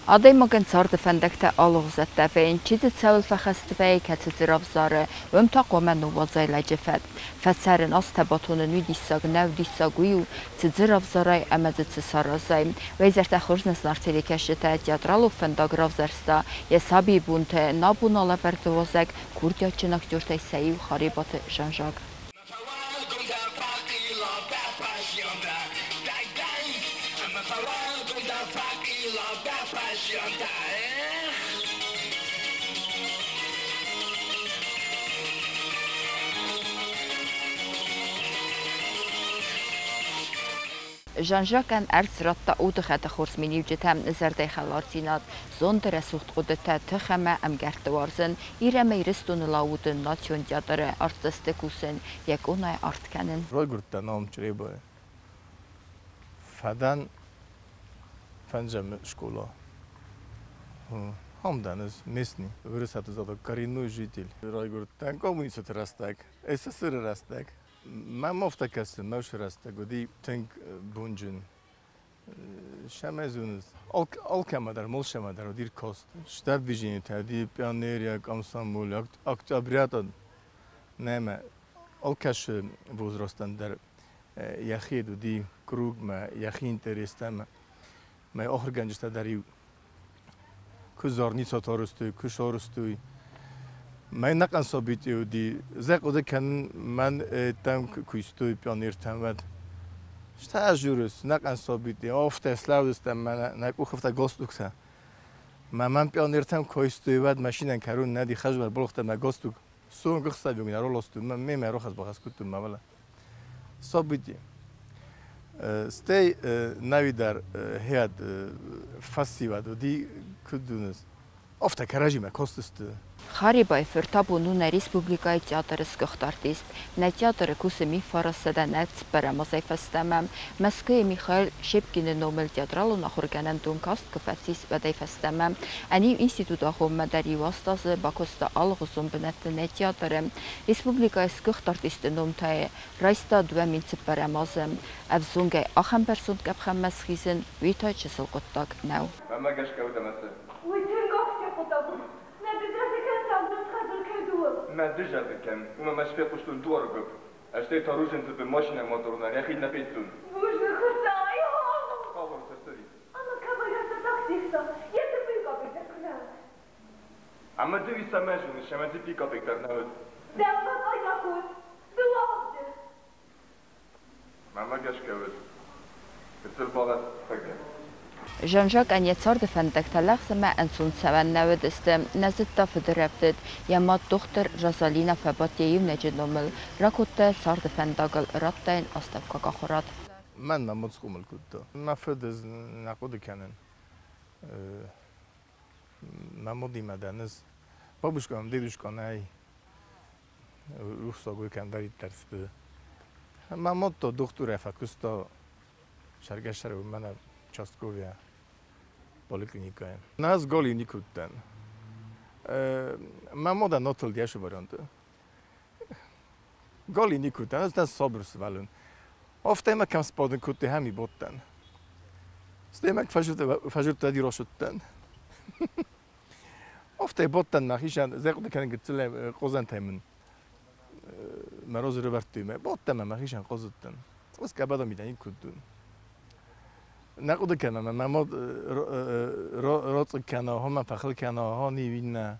Adai mogen zarde fendekte alozette vein chide целфахаствей каццировзаре вем тақомен увозай ладжефет фасарен астабатон нудисаг навдисагую ццировзарай амадцсаразай везерта хурзнеслартели кашета театралу фендагравзарста ясаби бунте набунала бертвозак куртячнак журтай саив харибат Жан-Жак Жан-Жак en ertsratta utegete khurs minivjetem zerde khalartinat zonder sucht qudete tkhama am gertwarzen ireme iristun lauden nation teatre artistikusen yak onay art kennen Roygurt'ta nam çrebo fadan fancam школа Hamdeniz mesni выросат зада коренной житель Roygurt'tan komünist rastak SSR rastak من مفتك هستم موش راسته گودی تنگ بونجن شمزونز آل کمادر مال شمادر و دیر کاست شتر بیشینی تردی پیانیریا کامسان مول اکتبریات نمه آل کش بوز راستن در یخید و دی کروگ ما یخین تریستم ما آخر گنجسته دریو کزارنی ساتارستوی کشارستوی من نکن ثابتی و دی زق اده کن من تام کویستوی پیانیرتم ود شتا جورس نکن ثابتی آفت اسلام دستم من نکو خفته گاز دکتم من پیانیرتم کویستوی ود ماشین کارون ندی خجبر بلختم گاز دک سون گخسته بیگن رو لاستم من میمرو خز بخش کتم مالا ثابتی ستی نوی در هیات فستیوال و دی کدونس آفت کراجی مکاست Харибай фертабунуна республикай театры скохтартист на театры кусами фарасада нефть перемазай фестемам Москве Михаил Шепкин номер театралу нахурганан тункаст кафатис бадай фестемам они институт ахом мадари вастазы бакоста алгусум бенетне театры республикай скохтартист номтай райста два минцы перемазам авзунгай ахам персон капхам масхизен витай чесел коттак нау ما دجا بكم وما مش في قشط الدور قب اشتريت روجن في ماشينه موتورنا يا اخي نبيتون وش خصا يا خبر تستري انا كما يا تاكسيستا يا تبيك ابيك كنا اما دوي سماجون الشمال بيك ابيك درناود دابا انا كنت دوابد ما جاش كود التلفونات فكر Жан-Жак аньяцарда фендекта лахсама анцун саван наведесте назитта федерефтет ямат доктор Розалина Фабатиевна дженомел ракотта сарда фендагал раттайн аставка кахорат من ممسكوم الكتة ما فدز نقود كانن ما مودي مدنز بابوش كم ديدوش كناي روح ساقوي كان داري ترس بده ما مدت دكتور فكستا شرگشر و من چاستکویا پلیکلینیکایم ناز گالی نیکودن من مودا ناتل دیاشو برانده گالی نیکودن از دست صبرس ولن افته ما کم سپادن کتی همی بودن استیمک فجرت دادی را شدن افته بودن نخیشن زیقود کنن گتله قوزن تیمن مراز رو برتیم بودن ما نخیشن قوزتن بس که بعدا میدن این کدون نقود کنم من ما رات کنه ها من فخر کنه ها نیوینه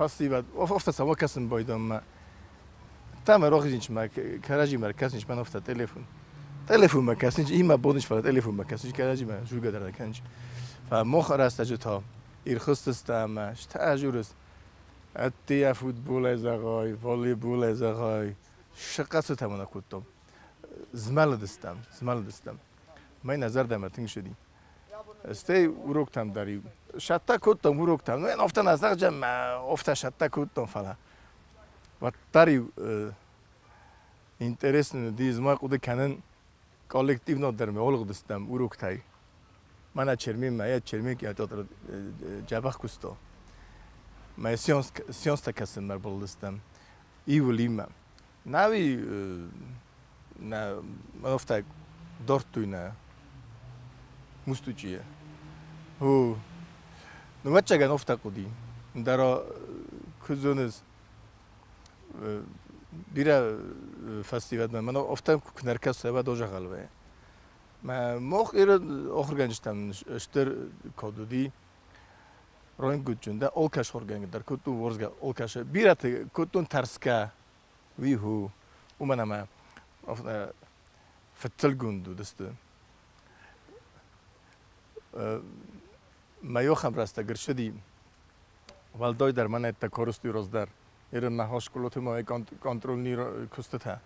فاستيفال ofta samo kasem bojdom tamo rohiznić ma karaji ma kasnić man ofta telefon ma kasnić ima bodnić fala telefon ma kasnić karaji ma julga dar kanç fa mokhar است جتا ir khustastam shta ajurus اتیا فوتبال از آقای والیبال از آقای شقص تمنا کردم زمال دستم من نظر دامتین شدی استی وروکتم داری شتا کردم وروکتم من افتن از جم افت شتا کردم فلا و داری اینترس ندیز ما خود کنن کالکتیو ندارم اول دستم وروکتای من چرمی که اتار جابخ کستو ما سیانس تکسم مر بالستم ایولیم ناوی نه من افت دارتوی نه مستوچیه هو نوچه گن افت قدی درا کزونز بیره فستیوال من افتم کنرکس سبب دوجه غلبه ما موخ آخر گنجتم اشتر کادودی روین گوچونده آلکش خورگنگ در کتون ورزگا آلکش بیرت کتون ترسکه ویهو اومنم فتل گوندو دسته ما یوخم راسته گرشدی والدای در من اتکارستی روزدار ایران نهاش کلوت ما کنترل نیر کسته ها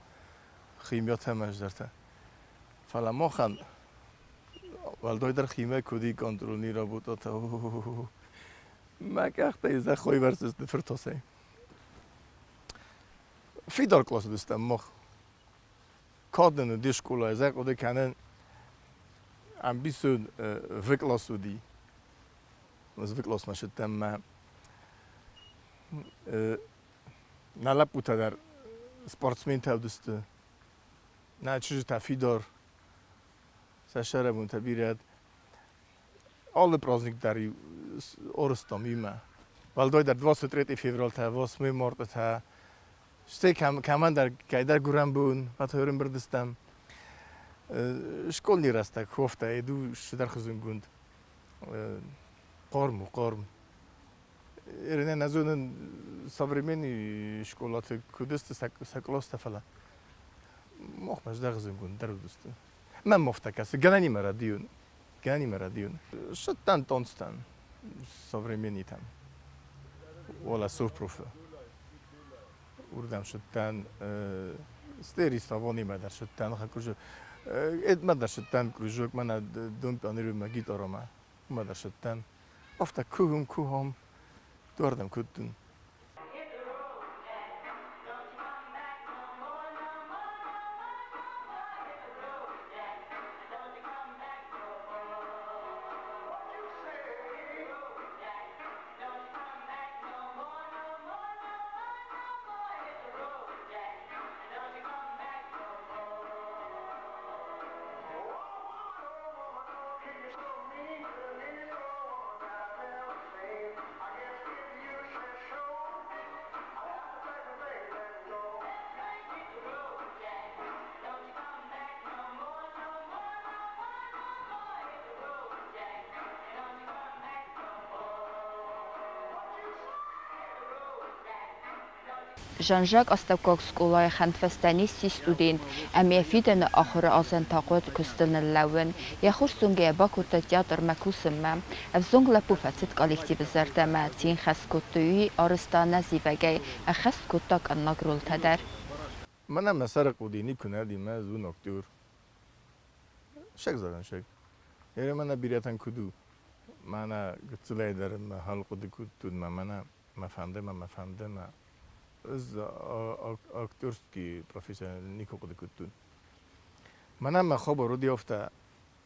خیمیات هم اجدرته فلا ما خان والدای در خیمه کودی کنترل نیر بود تا ما که اخته ایزه خوی ورسست فرتاسه فیدار کلاس دستم مخ کادن دی شکولا ایزه کودی کنن ambition weglassen die. Das weglassen wir schon na laputa der sportsmen tavdust na çiğ tafidor saşara bun tabirat alle praznik dar orstam ima valdoy der 23 fevral ta was me mort ta stek kaman der kaydar guran bun wat hören birdistam школьный растак хофта иду шдар хызын гунд корм эрне назонын современный школаты кудесты саклоста фала мохмаш да хызын гунд дарудусты мен мофтакасы ганани марадион шаттан тонстан современный там вала совпрофа урдам шаттан стери ставони мадар шаттан хакужу ما در شدن کروژک من دم پنیر مگیت آرامه ما در شدن افت کوهم دوردم کدون Jean-Jacques Astapkok-Skolaya Handfestani si student, amia fiden akhir azan taqot kusteln lawen, yaxursunge bakuta teatr makusma, avzong la pufatsit kollektiv zardama tin khaskotui aristana zivage, khaskotak annagrul tadar. Mana masarq udini kunadi ma zun aktyor. Shak zadan shak. Yere mana biratan kudu. Mana gutsulay darim halqudi kutun mana mafhamdem از اکتورسکی پروفسور نیکو قد کتون. منم خبر رو افته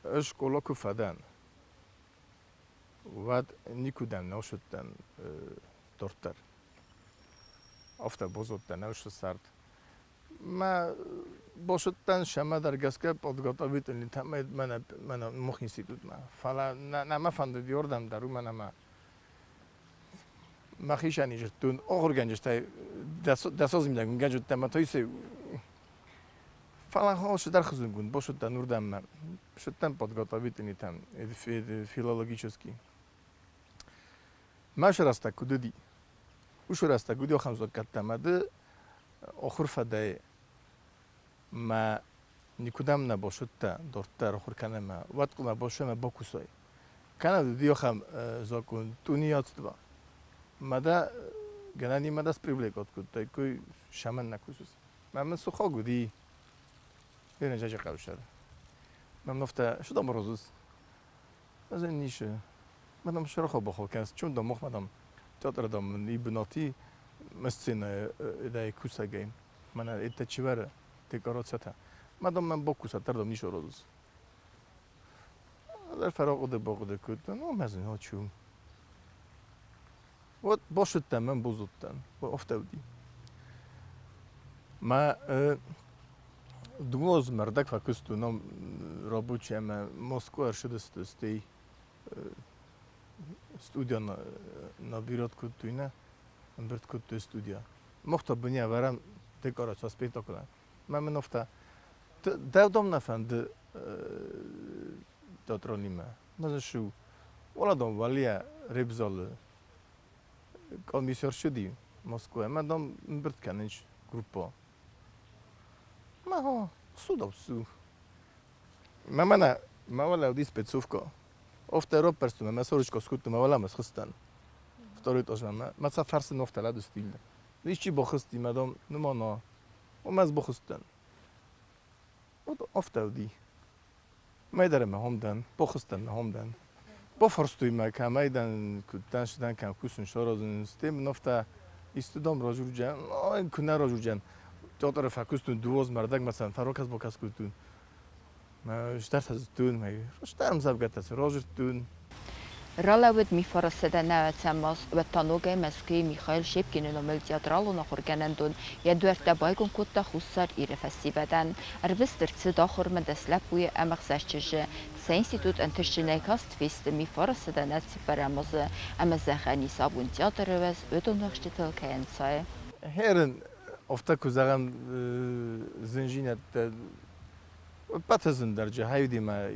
اشکالا کفدن و نیکودن نشدن دورتر. افته بزرگتن نشد سرد. ما باشدن شما در گسکه پادگاتا بیتونی تمام من مخنیسی دود ما. فعلا نه فند دیوردم درو منم مخیشانی جتون آخر گنجشتای دستازم می‌دم گنجت تماتویی فلان ها شدر خزون گون باشد نوردم من شدم پادگاتا بیتونی تام فیلولوژیسکی ماش راستا کدودی وش راستا کدی آخر زود کتم مده آخر فدای ما نیکودم نباشد تا دورتر آخر کنم ما وقت که ما باشم با کوسای کنه دی آخر زاکون تونیات دوا مده Genelde immer das Privileg hat gut, da kui shaman nakusus. من سخا گودی یه نجاج قوشر من نفته شو دام روزوس از این نیشه من شرا خواب بخو کنس چون دام مدام تئاتر دام نیبناتی مسین ایده کوسا گیم من ایده چیوره تکرار سته من با کوسا تر دام نیش روزوس در فراغ ده باغ ده کود نه مزن ها چوم و باشد من بزودتن و افتادی ما دوز مردک فکست نام رابطه اما مسکو ارشد استی استودیا نبیرات کد توینه برد کد تو استودیا مخت بنیا ورم دکارات اسپکتاکولار من نفته دادم نفند تئاترونیمه مثلا شو ولا دام ولی ربزال کمیسیار شدی مسکو من دام برد کننش گروپا ما ها سود سو ما ولا ودي سبيتسوفكا افتا رو برستم ما سورش كسكوت ما ولا مسخستن فتوريت اجمع ما سفرس نفت لا دوستيل ليش بخستي مدام نمانا وماز بخستن افتا ودي ما يدرم همدن بخستن همدن بفرستوي ما كمايدن كنتن شدن كم كوسن شارازن استم نفتا استدام راجور جان این کنه راجور جان تئاتر فکستون دوز مردک مثلا فراکس با کس کتون ما اشترت از تون ما اشترم زبگت از راجر تون رالود میفرستده نوت سماس و تانوگه مسکی میخائیل شبکین نومل تیاترالو نخورگنندون یا دوارت بایگون کتا خوصار ایره فسی بدن اروستر چه داخور من دسلب بوی امخ زشتشه سینستیتوت انترشنه کاست فیست میفرستده نت سپراموزه اما زخانی سابون تیاتر وز و دونخشتی تلکه انسای هرن افتا کزاغم زنجینت پتزن درجه هایدی ما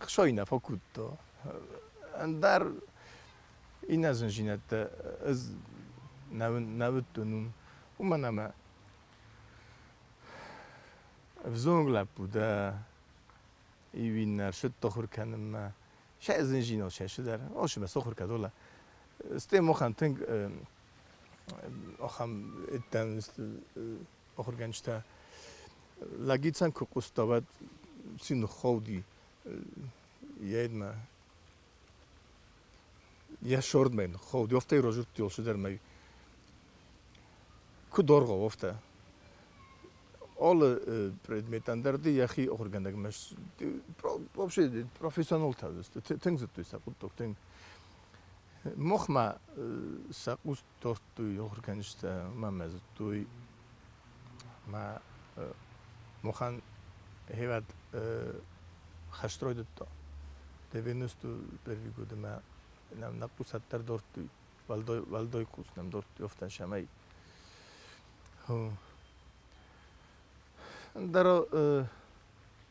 خشاینا فکود تو اندر این از زنجینت از نود تونم و من اما فزونگلاب بوده ایوین نرشد تخور کنم شاید زنجینا شاید در آش مسخور کدولا استیم آخام تنگ آخام اتن آخر گنجته لگیتن که قصدابد سین خودی یاد ما یا شورد من خودی افته راجع تیل شده می کدورگا افته all predmeten در دی یخی آخر گندگ مش بابشه پروفیسیونال تازه تنگ زد توی سقوط تنگ مخما سقوط توی آخر گنجته ما مزد توی ما مخان هیواد خشتروید تا دوینستو بروی گوده ما نقوس هتر دارت توی والدای قوس نم دارت توی افتن شمایی در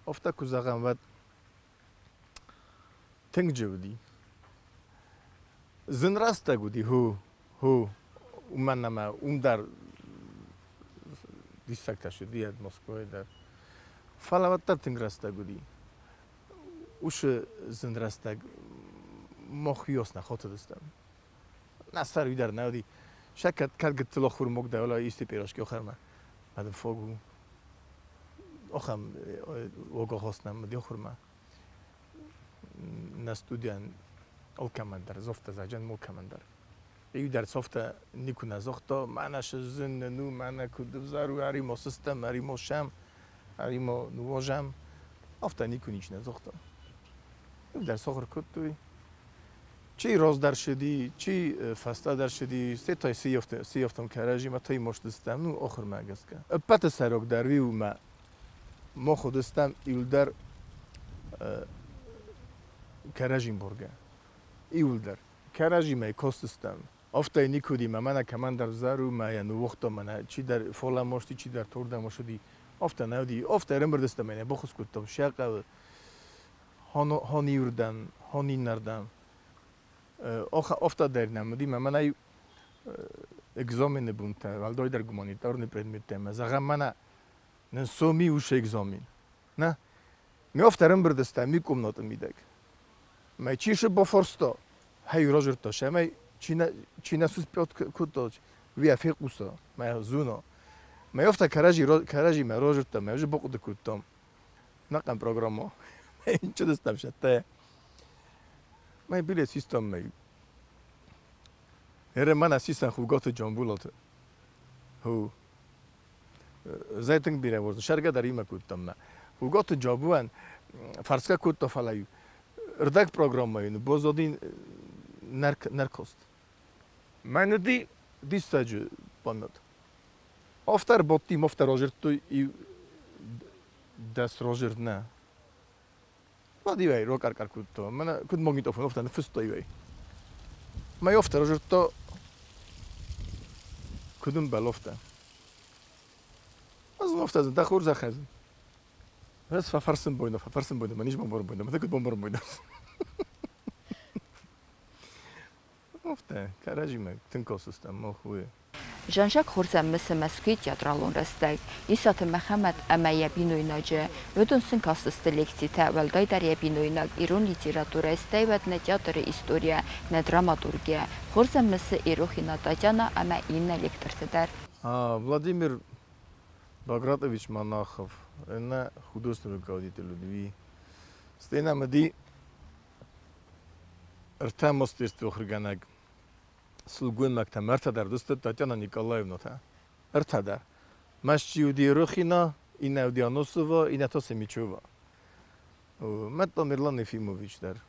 افتا کزاغم ود تنگ جودی زن راستا گودی هو من نما در دیسکتا شدی از مسکو در فالوات تنگ راستا گودی وش زن راستا مخیوس نخوت دستم نستر ویدر نودی شکت کل گتلا خور مگ ده ولی ایستی پیراش که آخر من بعد فوگو آخام وگاه هستم مدی آخر من نستودیان الکمندر زفت زجن ملکمندر ایو در صفت نیکو نزختا معناش زن نو معنی کدوزارو هریمو سیستم هریمو شم هریمو نواجم افتا نیکو نیچ نزختا ایو در سخر کد توی چی راز در شدی چی فستا در شدی سه تای سیافتم کراجی ما تای مشت دستم نو آخر مگس که پت سراغ در وی و ما خود دستم ایول در کراجیم برگه ایول در کراجی می کاستم افتای نیکودی من کمان در زارو ما یا نو وقتا من چی در فولا مشتی چی در تور دم شدی افتا نودی افتا رم بردستم من بخوس کتم شاق هانی وردن هانی نردن افتا در نمودی من ای اگزامین بونته والدای در گمانیتار predmete زغم من نسومی وش اگزامین نه می افتا رم بردستم میکم ناتم میدک ما چیش با فرستا هی راجر تاشه می چینه سوز پیاد کود وی فیق اوسا می زونا می افته کراجی می راجر تا می وجه بقود کودتام نقم پروگرامو این چه دستم شده می بیل سیستم می هر من سیستم خوگات جنبولات هو زیتون بیره ورد شرکت داری مکودتام نه خوگات جابوان فرسکا کود تا فلایو اردک پروگرام می‌کنیم بازدین نرکست. من دیستاجو بانات. افتر باتی مفتر راجر توی دست راجر نه. بعدی وی رو کار کود تو. من کود ماگیت افن افتر نفست توی وی. ما افتر راجر تو کدوم بال افتر. از افتر زن دخور زخزن. بس فرسن بوده منیش بمبر بوده من تکود بمبر بوده. افته کاراجی من تنکا سیستم ما خوبه. Jean-Jacques Խորզեմմսը Մոսկվի թատրալուն ռստայ Իսատ Մөхամմեդ Ամայա բինոյնաջը Վդոնսն կասստը լեկցի թե վալդայ դարիա բինոյնակ իրոն լիտերատուրա ստայվət նե թատրի իստորիա նե դրամատուրգիա Խորզեմմսը Իրոխինա Տատյana Ամա իննա լեկտրտդար Владимир Багратович Монахов это художественный руководитель Людвиги стена мди артамостирство хрганаг Слугун мактам артадар достат Татьяна Николаевна та артадар Машчиуди Рохина и Навдианосова и Натаса Мичева Мэтта Мирлан Ефимович дар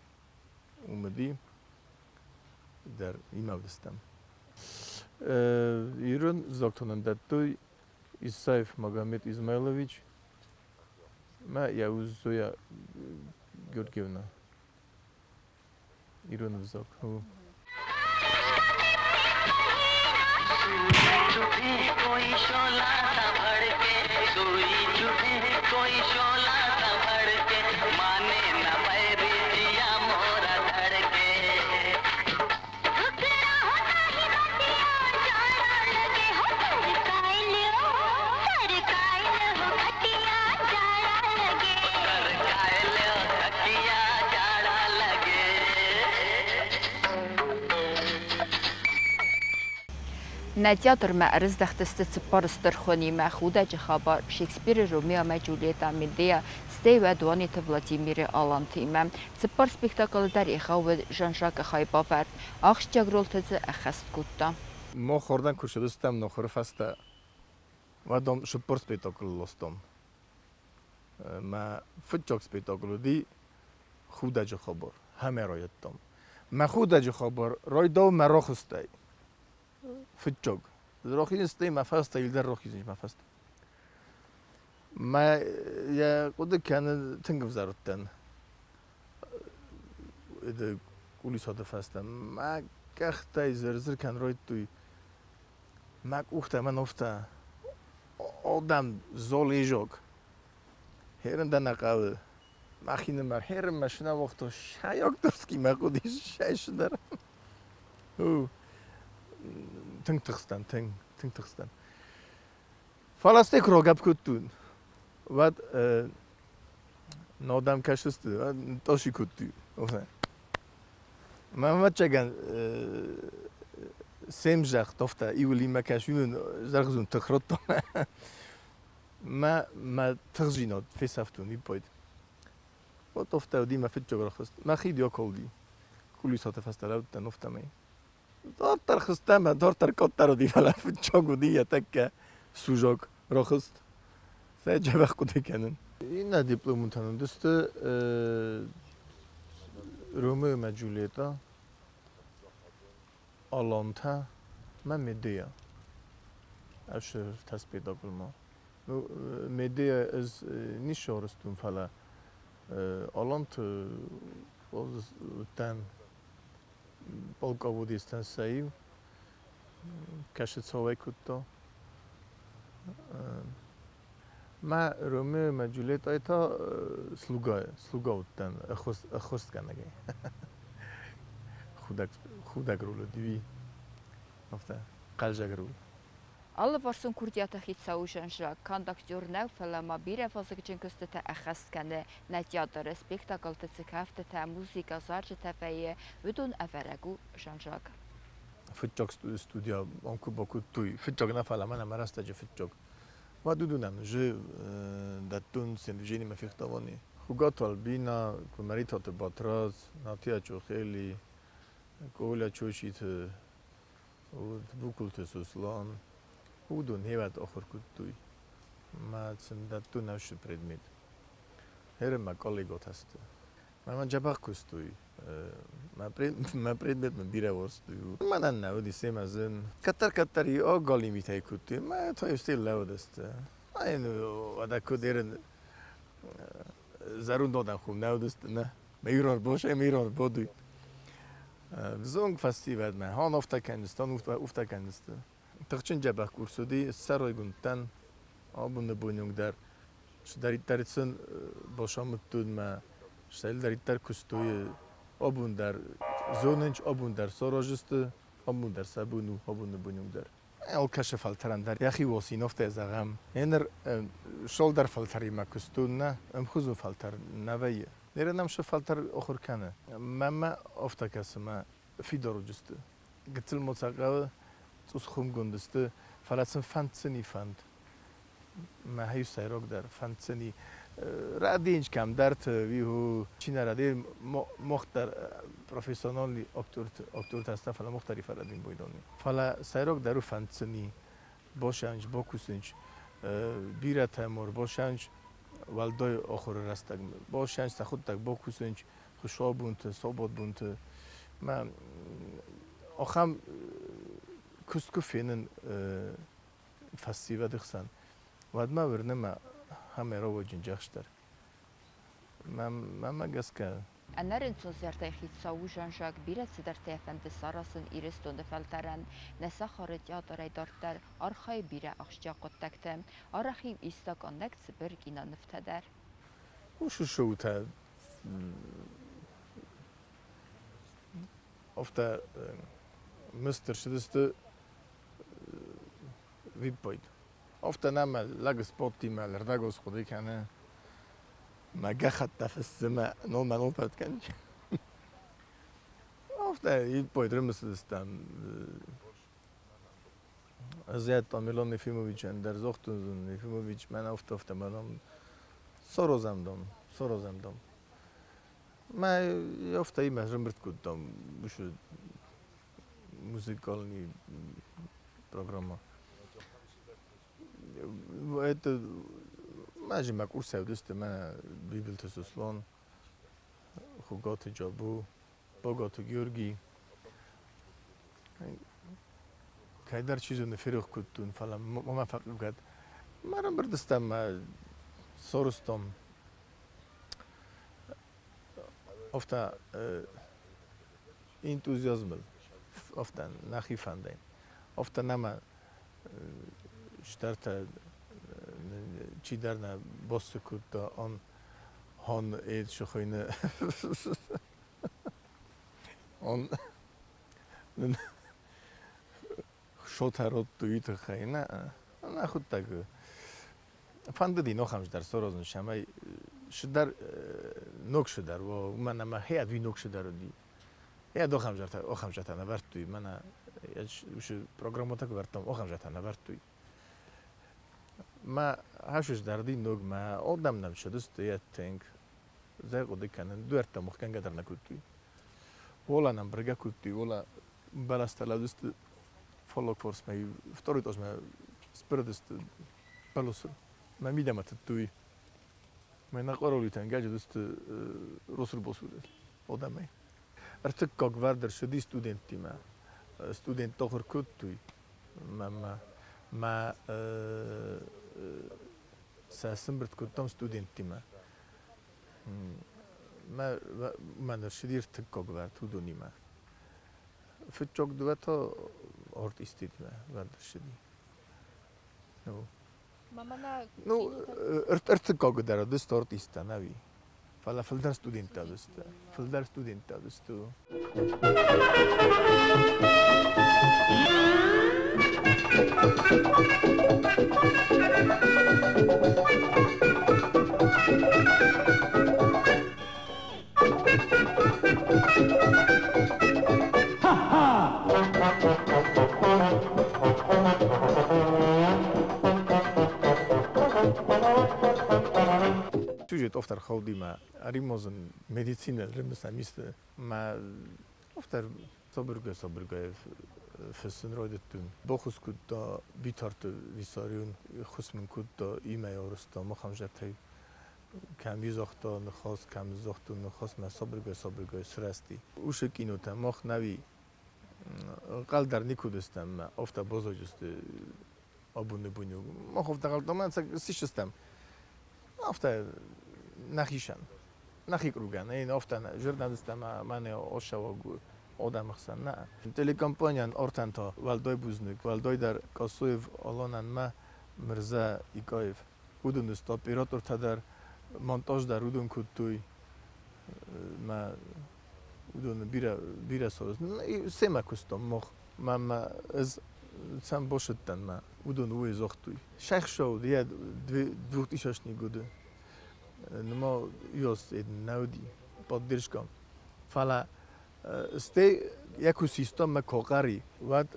умди дар имавдастам Ирон зактонанда той Исаев Магомед Измайлович ма Яузоя Георгиевна Ирон зак कोई शोला सा भड़के कोई झूठे कोई शोला सा भड़के माने ना पैरी जिया मोरा धड़के ठुकरा होता ही बतिया जाड़ा लगे हो सरकाइल हो खटिया जाड़ा लगे सरकाइल हो खटिया जाड़ा लगे На театр ма раздахтастыцы парыстырхони ма худачы хабар Шекспир Ромео ма Джульетта Медея стейва дуанита Владимире Алантима цыпар спектакль тарихавы Жан-Жак Хайбафар ахшчагролтыцы ахаст кутта. Мо хордан кушадыстам нохор фаста вадом шупор спектакль лостом. Ма футчок спектакль ди худачы хабар хаме рояттам. Ма худачы хабар ройдов марохустай. فجوج روحي نستي ما فاست يلدر روحي زي ما فاست ما يا قد كان تنقف زارتن إذا قولي صاد فاست ما كختاي زرزر كان رويتوي ما كوختا ما نفتا آدم زالی جوگ هرن دن نقاو مخینه مر هرن مشنا وقتا شایاک درست کی مقودیش شایش دارم تنگ تخستن فلسطین رو گپ کردن و نادم کشست و تاشی کردی من چگن سمجخ دفته ایولی مکشون زرگزون تخرطم ما تخزینات فیسافتونی باید و دفته ودی ما فیت جگر خست ما خیلی آکولی کلی ساعت فسترود تنفته می دارتر خستم دارتر کاتر دی فلا فچاگو دی تک سوژاک راخست سه جوخ کده کنن این دیپلوم تنم دست رومئو و جولیتا آلانتا من مدیا اشر تسبیدا کلما مدیا از نیشارستون فلا آلانت باز تن Полководистен саив, кашет совай кутто. Ма Ромео ма Джульетта это слуга уттан, ахост канаге. Худак руло диви. Нафта, қалжак руло. Alle varsun kurdiyata xitsaujanjra kondaktörnev filma bir efazıgıcın köstete əxəskəni nə teatrı spektakl təcikəftə tə muzika zarcı təfəyi vüdün əvərəgu janjak. Fıçok studia onku boku tuy. Fıçok na fala mana marastacı fıçok. Ma dudunan że datun sen vjeni me fichtavoni. Hugot albina ku marito te batraz natia çoxeli kola çoşit u bukulte suslan. Udun hevat okhor kutuy. Ma sen datun avşı predmet. Herema kollegot hast. Ma jabak kustuy. Ma predmet me bira vorstuju. Ma nan navodi semazın. Katar o goli mitay kutuy. Ma to je stil lavodast. Ayn ada kuderin zarun dodan khum navodast na. Meiror boşe meiror boduy. Zong festival ma han ofta kendistan ofta kendistan. Tăcin jabak kursudi sarayguntan abunde bunyung der. Darittaritsın boşamıttun ma. Darittar kustuy abundar zonunç abundar sorojistı abundar sabunu abunde bunyung der. El kaşe faltarandar. Yahi vosin ofta zagam. Ener shoulder faltari ma kustunna khuzu faltar navay. Nerenam şu faltar okhurkana. Mama ofta kasma fidorujistı. Gitsil motsaqav Tuskhum gundistı falatsın fantsini fand. Ma hayu sayrok der fantsini radinç kam dert vihu çinara değil muhtar profesyonel aktör tasna fala muhtari faladin boydoni. Fala sayrok deru fantsini boşanç bokusunç bira temur boşanç valdoy okhur rastag boşanç takhuttak bokusunç khushobunt sobotbunt ma okham Kuskufinin festivalıksan, vadma vernema hamerovo cincaxtar. Mama gaska. Annerin sözlerdə xitsaujanjak bir etsidərtə efendi sarasın iristonda felteren nəsə xarı teatray dartlar arxay birə axşca qottaqtəm arxim istakan nəqsi bir gina nıftədər. Şu şouta ofta Mr. Şidistı Vipoid. Ofta نعمل لاج سبوتي مع الرداجوس خدي كان ما جخت في السماء نوم ما نوفت كان. Ofta Vipoid رمس الستام زياد طاميلون نفيموفيتش اندر زوختون نفيموفيتش من ofta مالهم سوروزامدم ما ofta ima رمرت كنتم مش музыкальный программа. Это мажима курса удсте мана бибилте суслон хуготе джабу боготе георги кайдар чизу неферох кутун фала мама факугат марам бирдистам сорустом ofta энтузиазм ofta nachifanden. Ofta nama starta chidarna bossukutta on hon et shokhine on shotarot tuyt khayna ana khutag fanddi no khamjdar sorozun shamay shidar nokshidar wo manama hayat vi nokshidar di Ja docham vartuj, mana już programotak vartam ocham vartuj. Ma hashish dardi nog ma odamnam shudust yetting. Zagodi kanen duerta muhkan gadarna kutuj. Vola nam brga kutuj, vola balastaladust follow force ma vtoritos ma spirdust balus ma midamat tuj. Ma naqorolitan gajadust rusul bosul odamay. Artıkkak vardır şudi studentime. Student tohur kuttuy. Ma sasimbert kuttam studentime. Ma şudir tıkkak var tudunime. Fıçok duvato ort istitme vardır şudi. No, artıkkak dara dust ort istanavi. Fala fildar studenta dust. Fildar studenta dust. Sujet oftar khawdi ma arimozun medicinal rimsamist ma oftar sobrgoy fësën rojdetun bokhus kud da bitartu visariun khusmin kud da ime orsta ma khamjatay kam yizokta nkhas kam zoktu nkhas ma sobrgoy srasti ushek inota mokh navi qaldar nikudestam ma ofta bozojust abune bunyu mokh ofta qaldaman sishstam ofta نخیشن نخی کروگن این افتن جردنستم من آشوا آدم خسن نه تلکامپانیان آرتن تا والدای بوزنک والدای در کاسویف آلانن ما مرزا ایکایف بودن است اپراتور تا در مونتاژ در بودن کدوی ما بودن بیره سوز سه کستم ما از سم باشدن ما بودن وی زختوی شیخ شو دیگه دوتیشش نیگوده نما یاست نودی پادرشکم فعلا است یکو سیستم مکاقری واد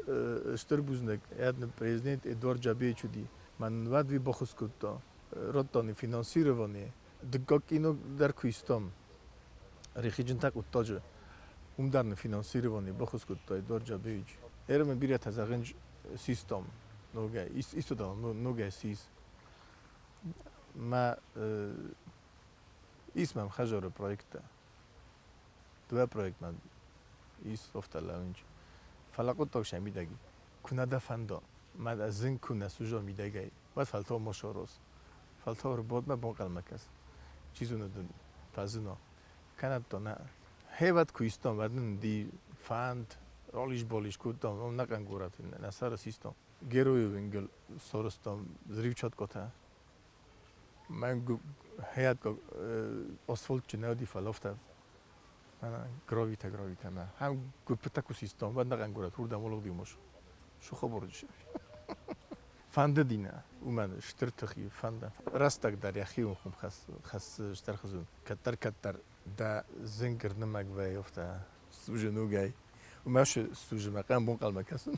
اشتر بوزنک اد پرزیدنت ادوارد جابی چودی من واد وی بخوس کتا راتانی فینانسیروانی دکاک اینو در کویستم ریخیجن تک اتاج درن فینانسیروانی بخوس کتا ادوارد جابی چ ارم بیره تزاغنج سیستم نوگه ایستو دام نوگه سیس ما اسمم خجار پروژه دو پروژه من ایست افتاد لونج فلاقت تاش میدگی کنه دفندا من از زن کنه سوژا میدگی بعد فلتا مشاروس فلتا رو بود من بانقل مکس چیزو ندون فازنا کنه تا نه هیوت کویستان ودن دی فند رالیش بالیش کودم اون نکن گورات نسر سیستم گروی وینگل سورستم زریفچات کتا من هیات اسفالت چنادی فلافته من گراویته من هم گوپتا کو سیستم و نگن گورات هر دمالو دیموش شو خبرش فند دینه و من شترتخی فند راستک در یخی اون خم خس شتر خزون کتر دا زنگر نمک وی افته سوژه نوگای و ماش سوژه مقام بون قلم کسن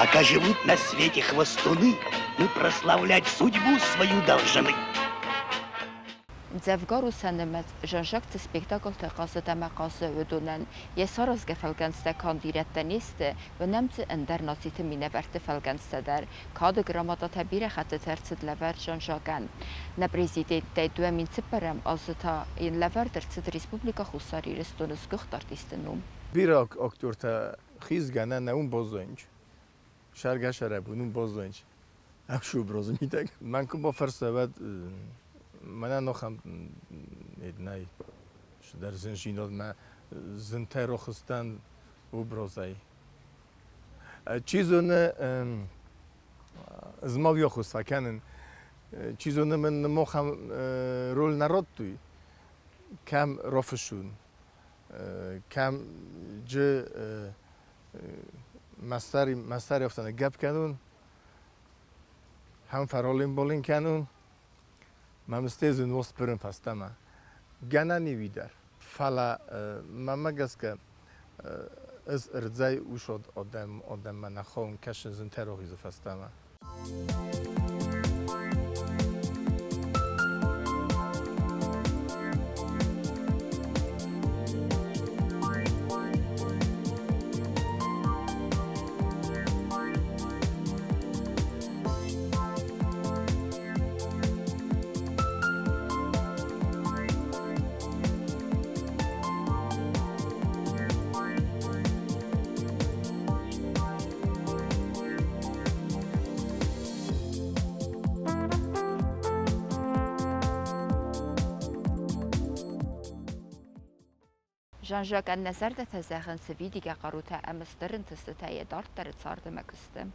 Пока живут на свете хвостуны, мы прославлять судьбу свою должны. زفگار و سنمت جنشاک سپیکتاکل تقاصد مقاصد و دونن یه سارز گفلگنست کاندیرت نیست و نمت اندر ناسیت مینه برت فلگنست در کاد گراماتا تبیر خط ترسد لور جنشاکن نپریزیدی دو من سپرم آزتا این لور درسد ریسپوبلیکا خوصاری رستونس گخت آرتیستنوم بیرا اکتور تا خیز گنه نون بازوینج شرگش ربونون بازوینج افشو براز میدگ من که با فرسوت من نخم ادنای در زنجینات من زنتر رو خستن و برازی چیزونه از ما بیا خست فکنن چیزونه من مخم رول نراد توی کم رافشون کم جه مستری افتنه گپ کنون هم فرالین بالین کنون من مستیزن وست برن پستما گنا نیویدر فلا من مگس که از ارزای اوشد آدم من نخوام کش زنتر رو خیز پستما جان-ژاک النظر ده تزاغن سویدی که قروته امسترن تستایی دارت در تصارد مکستم.